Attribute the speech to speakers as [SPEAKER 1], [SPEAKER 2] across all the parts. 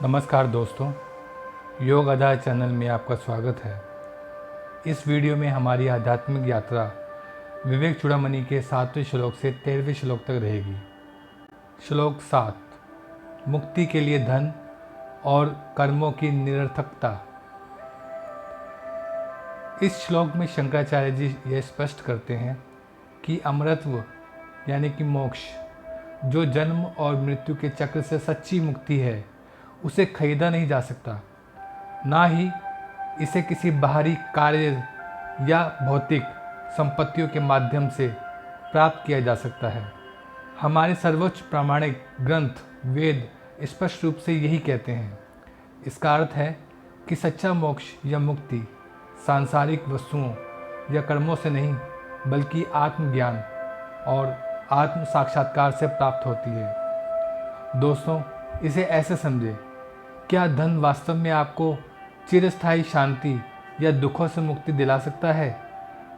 [SPEAKER 1] नमस्कार दोस्तों, योग आधार चैनल में आपका स्वागत है। इस वीडियो में हमारी आध्यात्मिक यात्रा विवेक चूड़ामणि के 7वें श्लोक से 13वें श्लोक तक रहेगी। श्लोक 7, मुक्ति के लिए धन और कर्मों की निरर्थकता। इस श्लोक में शंकराचार्य जी यह स्पष्ट करते हैं कि अमरत्व यानी कि मोक्ष, जो जन्म और मृत्यु के चक्र से सच्ची मुक्ति है, उसे खरीदा नहीं जा सकता, ना ही इसे किसी बाहरी कार्य या भौतिक संपत्तियों के माध्यम से प्राप्त किया जा सकता है। हमारे सर्वोच्च प्रामाणिक ग्रंथ वेद स्पष्ट रूप से यही कहते हैं। इसका अर्थ है कि सच्चा मोक्ष या मुक्ति सांसारिक वस्तुओं या कर्मों से नहीं, बल्कि आत्मज्ञान और आत्म साक्षात्कार से प्राप्त होती है। दोस्तों, इसे ऐसे समझें, क्या धन वास्तव में आपको चिरस्थायी शांति या दुखों से मुक्ति दिला सकता है?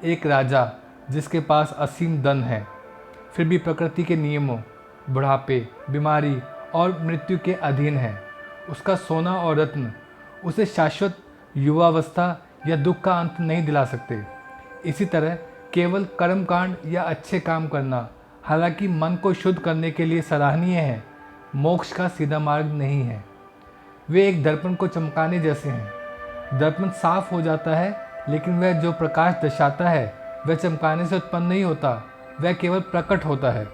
[SPEAKER 1] एक राजा जिसके पास असीम धन है, फिर भी प्रकृति के नियमों, बुढ़ापे, बीमारी और मृत्यु के अधीन है। उसका सोना और रत्न उसे शाश्वत युवावस्था या दुख का अंत नहीं दिला सकते। इसी तरह केवल कर्मकांड या अच्छे काम करना, हालांकि मन को शुद्ध करने के लिए सराहनीय है, मोक्ष का सीधा मार्ग नहीं है। वे एक दर्पण को चमकाने जैसे हैं। दर्पण साफ हो जाता है, लेकिन वह जो प्रकाश दर्शाता है वह चमकाने से उत्पन्न नहीं होता, वह केवल प्रकट होता है।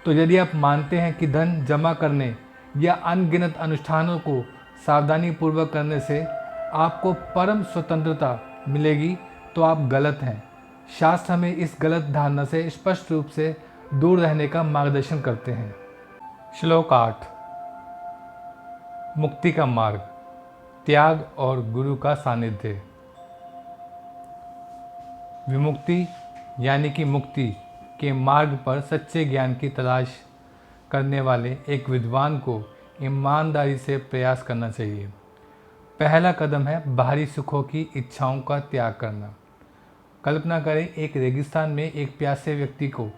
[SPEAKER 1] तो यदि आप मानते हैं कि धन जमा करने या अनगिनत अनुष्ठानों को सावधानी पूर्वक करने से आपको परम स्वतंत्रता मिलेगी, तो आप गलत हैं। शास्त्र हमें इस गलत धारणा से स्पष्ट रूप से दूर रहने का मार्गदर्शन करते हैं। श्लोक 8, मुक्ति का मार्ग, त्याग और गुरु का सानिध्य। विमुक्ति यानी कि मुक्ति के मार्ग पर सच्चे ज्ञान की तलाश करने वाले एक विद्वान को ईमानदारी से प्रयास करना चाहिए। पहला कदम है बाहरी सुखों की इच्छाओं का त्याग करना। कल्पना करें एक रेगिस्तान में एक प्यासे व्यक्ति को।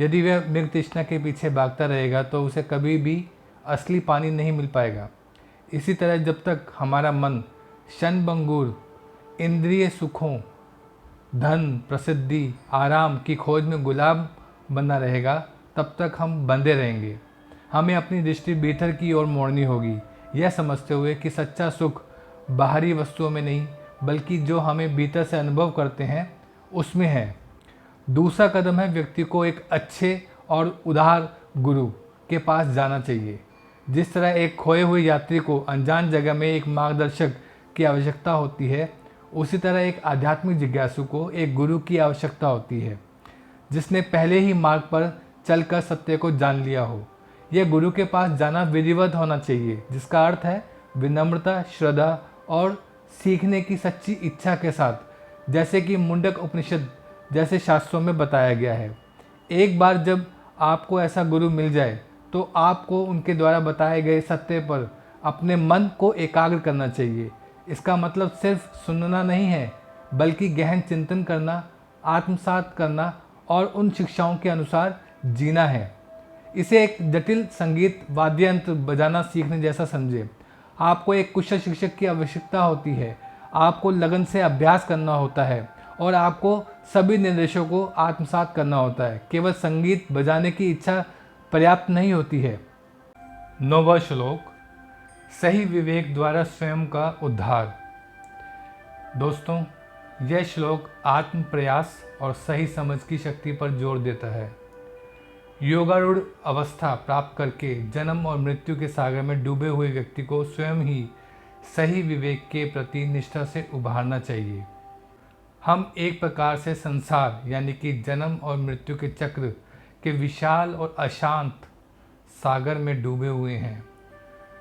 [SPEAKER 1] यदि वह मृग तृष्णा के पीछे भागता रहेगा तो उसे कभी भी असली पानी नहीं मिल पाएगा। इसी तरह जब तक हमारा मन क्षणभंगुर इंद्रिय सुखों, धन, प्रसिद्धि, आराम की खोज में गुलाम बना रहेगा, तब तक हम बंधे रहेंगे। हमें अपनी दृष्टि भीतर की ओर मोड़नी होगी, यह समझते हुए कि सच्चा सुख बाहरी वस्तुओं में नहीं, बल्कि जो हमें भीतर से अनुभव करते हैं उसमें है। दूसरा कदम है व्यक्ति को एक अच्छे और उदार गुरु के पास जाना चाहिए। जिस तरह एक खोए हुए यात्री को अनजान जगह में एक मार्गदर्शक की आवश्यकता होती है, उसी तरह एक आध्यात्मिक जिज्ञासु को एक गुरु की आवश्यकता होती है, जिसने पहले ही मार्ग पर चलकर सत्य को जान लिया हो। यह गुरु के पास जाना विधिवत होना चाहिए, जिसका अर्थ है विनम्रता, श्रद्धा और सीखने की सच्ची इच्छा के साथ, जैसे कि मुंडक उपनिषद जैसे शास्त्रों में बताया गया है। एक बार जब आपको ऐसा गुरु मिल जाए तो आपको उनके द्वारा बताए गए सत्य पर अपने मन को एकाग्र करना चाहिए। इसका मतलब सिर्फ सुनना नहीं है, बल्कि गहन चिंतन करना, आत्मसात करना और उन शिक्षाओं के अनुसार जीना है। इसे एक जटिल संगीत वाद्य यंत्र बजाना सीखने जैसा समझे। आपको एक कुशल शिक्षक की आवश्यकता होती है, आपको लगन से अभ्यास करना होता है और आपको सभी निर्देशों को आत्मसात करना होता है। केवल संगीत बजाने की इच्छा पर्याप्त नहीं होती है। 9वां श्लोक, सही विवेक द्वारा स्वयं का उद्धार। दोस्तों, यह श्लोक आत्म प्रयास और सही समझ की शक्ति पर जोर देता है। योगारूढ़ अवस्था प्राप्त करके जन्म और मृत्यु के सागर में डूबे हुए व्यक्ति को स्वयं ही सही विवेक के प्रति निष्ठा से उभारना चाहिए। हम एक प्रकार से संसार यानी कि जन्म और मृत्यु के चक्र के विशाल और अशांत सागर में डूबे हुए हैं,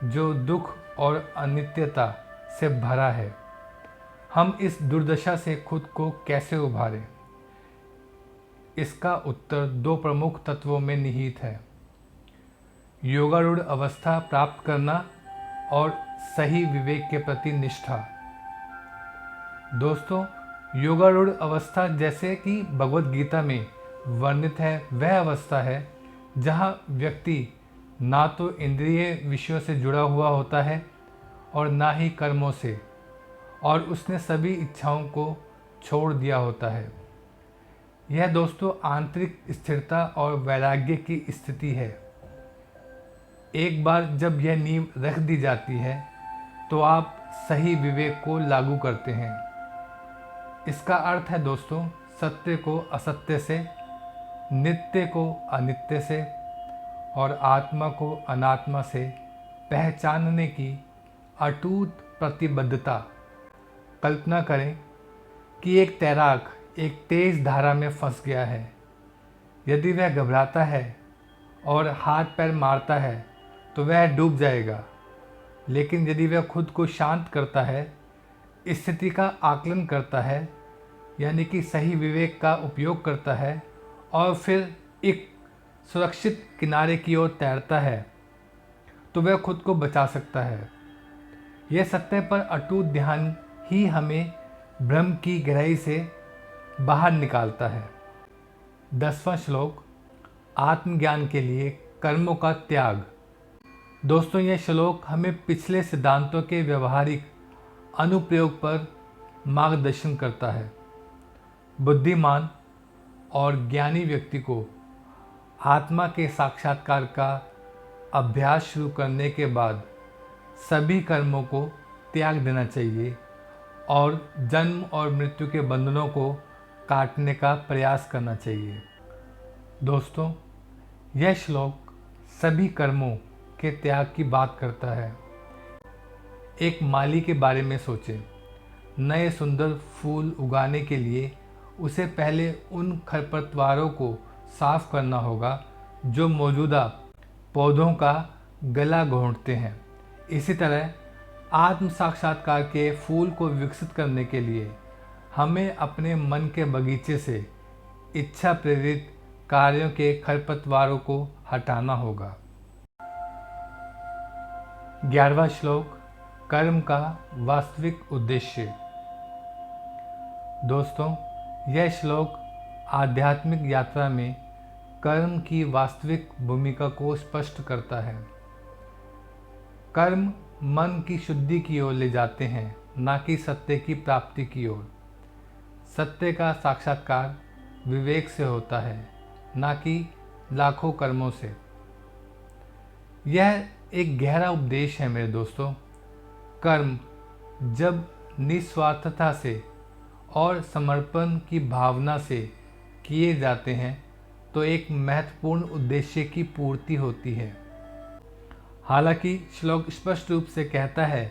[SPEAKER 1] जो दुख और अनित्यता से भरा है। हम इस दुर्दशा से खुद को कैसे उभारें? इसका उत्तर दो प्रमुख तत्वों में निहित है: योगारूढ़ अवस्था प्राप्त करना और सही विवेक के प्रति निष्ठा। दोस्तों, योगारूढ़ अवस्था, जैसे कि भगवद गीता में वर्णित है, वह अवस्था है जहाँ व्यक्ति ना तो इंद्रिय विषयों से जुड़ा हुआ होता है और ना ही कर्मों से, और उसने सभी इच्छाओं को छोड़ दिया होता है। यह दोस्तों आंतरिक स्थिरता और वैराग्य की स्थिति है। एक बार जब यह नींव रख दी जाती है तो आप सही विवेक को लागू करते हैं। इसका अर्थ है दोस्तों, सत्य को असत्य से, नित्य को अनित्य से और आत्मा को अनात्मा से पहचानने की अटूट प्रतिबद्धता। कल्पना करें कि एक तैराक एक तेज धारा में फंस गया है। यदि वह घबराता है और हाथ पैर मारता है तो वह डूब जाएगा, लेकिन यदि वह खुद को शांत करता है, स्थिति का आकलन करता है, यानी कि सही विवेक का उपयोग करता है और फिर एक सुरक्षित किनारे की ओर तैरता है, तो वह खुद को बचा सकता है। यह सत्य पर अटूट ध्यान ही हमें भ्रम की गहराई से बाहर निकालता है। 10वां श्लोक, आत्मज्ञान के लिए कर्मों का त्याग। दोस्तों, यह श्लोक हमें पिछले सिद्धांतों के व्यवहारिक अनुप्रयोग पर मार्गदर्शन करता है। बुद्धिमान और ज्ञानी व्यक्ति को आत्मा के साक्षात्कार का अभ्यास शुरू करने के बाद सभी कर्मों को त्याग देना चाहिए और जन्म और मृत्यु के बंधनों को काटने का प्रयास करना चाहिए। दोस्तों, यह श्लोक सभी कर्मों के त्याग की बात करता है। एक माली के बारे में सोचें। नए सुंदर फूल उगाने के लिए उसे पहले उन खरपतवारों को साफ करना होगा जो मौजूदा पौधों का गला घोंटते हैं। इसी तरह आत्म साक्षात्कार के फूल को विकसित करने के लिए हमें अपने मन के बगीचे से इच्छा प्रेरित कार्यों के खरपतवारों को हटाना होगा। 11वां श्लोक, कर्म का वास्तविक उद्देश्य। दोस्तों, यह श्लोक आध्यात्मिक यात्रा में कर्म की वास्तविक भूमिका को स्पष्ट करता है। कर्म मन की शुद्धि की ओर ले जाते हैं, ना कि सत्य की प्राप्ति की ओर। सत्य का साक्षात्कार विवेक से होता है, ना कि लाखों कर्मों से। यह एक गहरा उपदेश है मेरे दोस्तों। कर्म जब निस्वार्थता से और समर्पण की भावना से किए जाते हैं तो एक महत्वपूर्ण उद्देश्य की पूर्ति होती है। हालांकि श्लोक स्पष्ट रूप से कहता है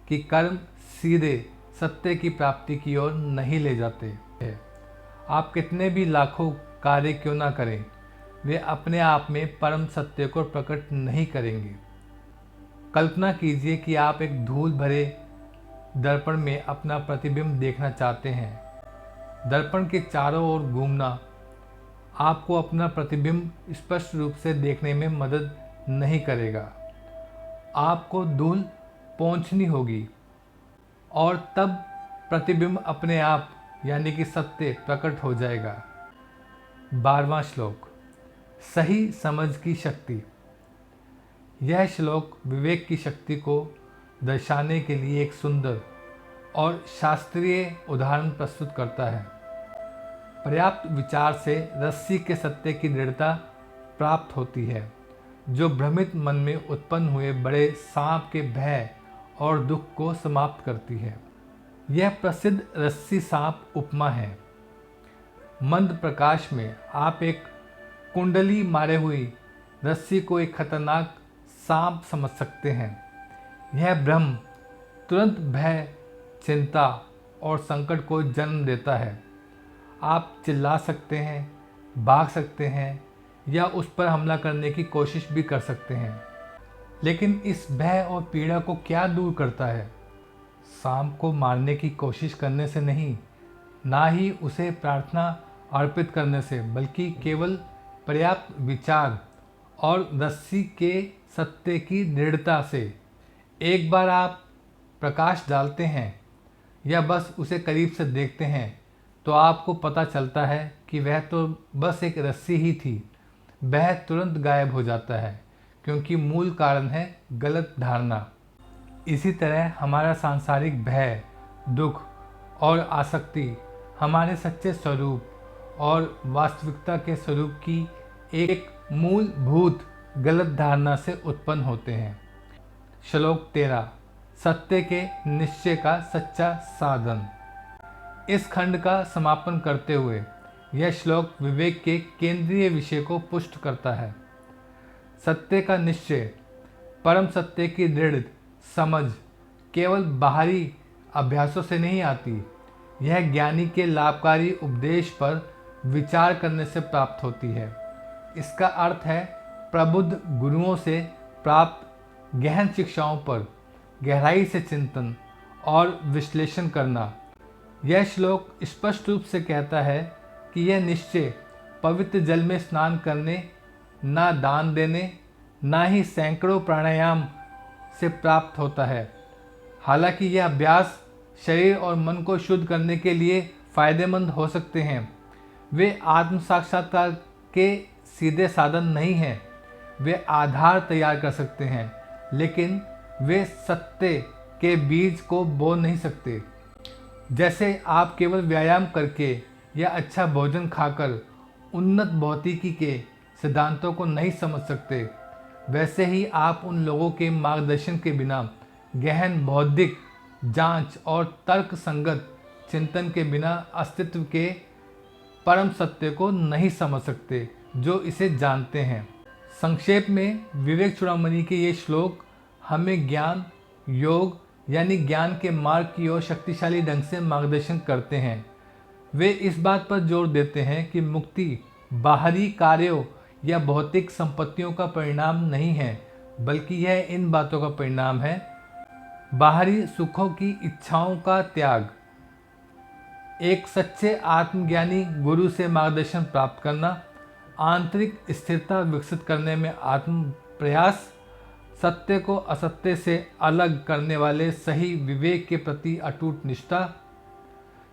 [SPEAKER 1] कि कर्म सीधे सत्य की प्राप्ति की ओर नहीं ले जाते हैं। आप कितने भी लाखों कार्य क्यों ना करें, वे अपने आप में परम सत्य को प्रकट नहीं करेंगे। कल्पना कीजिए कि आप एक धूल भरे दर्पण में अपना प्रतिबिंब देखना चाहते हैं। दर्पण के चारों ओर घूमना आपको अपना प्रतिबिंब स्पष्ट रूप से देखने में मदद नहीं करेगा। आपको धूल पोंछनी होगी और तब प्रतिबिंब अपने आप यानी कि सत्य प्रकट हो जाएगा। 12वां श्लोक, सही समझ की शक्ति। यह श्लोक विवेक की शक्ति को दर्शाने के लिए एक सुंदर और शास्त्रीय उदाहरण प्रस्तुत करता है। पर्याप्त विचार से रस्सी के सत्य की दृढ़ता प्राप्त होती है, जो भ्रमित मन में उत्पन्न हुए बड़े सांप के भय और दुख को समाप्त करती है। यह प्रसिद्ध रस्सी सांप उपमा है। मंद प्रकाश में आप एक कुंडली मारे हुई रस्सी को एक खतरनाक सांप समझ सकते हैं। यह भ्रम तुरंत भय, चिंता और संकट को जन्म देता है। आप चिल्ला सकते हैं, भाग सकते हैं या उस पर हमला करने की कोशिश भी कर सकते हैं, लेकिन इस भय और पीड़ा को क्या दूर करता है? सांप को मारने की कोशिश करने से नहीं, ना ही उसे प्रार्थना अर्पित करने से, बल्कि केवल पर्याप्त विचार और रस्सी के सत्य की दृढ़ता से। एक बार आप प्रकाश डालते हैं या बस उसे करीब से देखते हैं तो आपको पता चलता है कि वह तो बस एक रस्सी ही थी। वह तुरंत गायब हो जाता है क्योंकि मूल कारण है गलत धारणा। इसी तरह हमारा सांसारिक भय, दुख और आसक्ति हमारे सच्चे स्वरूप और वास्तविकता के स्वरूप की एक मूलभूत गलत धारणा से उत्पन्न होते हैं। श्लोक 13, सत्य के निश्चय का सच्चा साधन। इस खंड का समापन करते हुए यह श्लोक विवेक के केंद्रीय विषय को पुष्ट करता है। सत्य का निश्चय, परम सत्य की दृढ़ समझ केवल बाहरी अभ्यासों से नहीं आती, यह ज्ञानी के लाभकारी उपदेश पर विचार करने से प्राप्त होती है। इसका अर्थ है प्रबुद्ध गुरुओं से प्राप्त गहन शिक्षाओं पर गहराई से चिंतन और विश्लेषण करना। यह श्लोक स्पष्ट रूप से कहता है कि यह निश्चय पवित्र जल में स्नान करने, ना दान देने, ना ही सैकड़ों प्राणायाम से प्राप्त होता है। हालांकि यह अभ्यास शरीर और मन को शुद्ध करने के लिए फायदेमंद हो सकते हैं, वे आत्म साक्षात्कार के सीधे साधन नहीं हैं। वे आधार तैयार कर सकते हैं, लेकिन वे सत्य के बीज को बो नहीं सकते। जैसे आप केवल व्यायाम करके या अच्छा भोजन खाकर उन्नत भौतिकी के सिद्धांतों को नहीं समझ सकते, वैसे ही आप उन लोगों के मार्गदर्शन के बिना गहन बौद्धिक जांच और तर्क संगत चिंतन के बिना अस्तित्व के परम सत्य को नहीं समझ सकते जो इसे जानते हैं। संक्षेप में विवेक चूड़ामणि के ये श्लोक हमें ज्ञान योग यानी ज्ञान के मार्ग की ओर शक्तिशाली ढंग से मार्गदर्शन करते हैं। वे इस बात पर जोर देते हैं कि मुक्ति बाहरी कार्यों या भौतिक संपत्तियों का परिणाम नहीं है, बल्कि यह इन बातों का परिणाम है: बाहरी सुखों की इच्छाओं का त्याग, एक सच्चे आत्मज्ञानी गुरु से मार्गदर्शन प्राप्त करना, आंतरिक स्थिरता विकसित करने में आत्म प्रयास, सत्य को असत्य से अलग करने वाले सही विवेक के प्रति अटूट निष्ठा,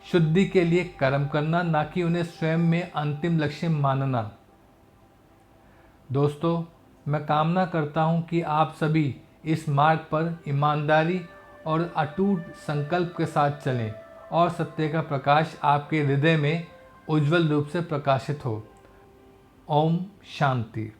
[SPEAKER 1] शुद्धि के लिए कर्म करना, ना कि उन्हें स्वयं में अंतिम लक्ष्य मानना। दोस्तों, मैं कामना करता हूँ कि आप सभी इस मार्ग पर ईमानदारी और अटूट संकल्प के साथ चलें और सत्य का प्रकाश आपके हृदय में उज्जवल रूप से प्रकाशित हो। ओम शांति।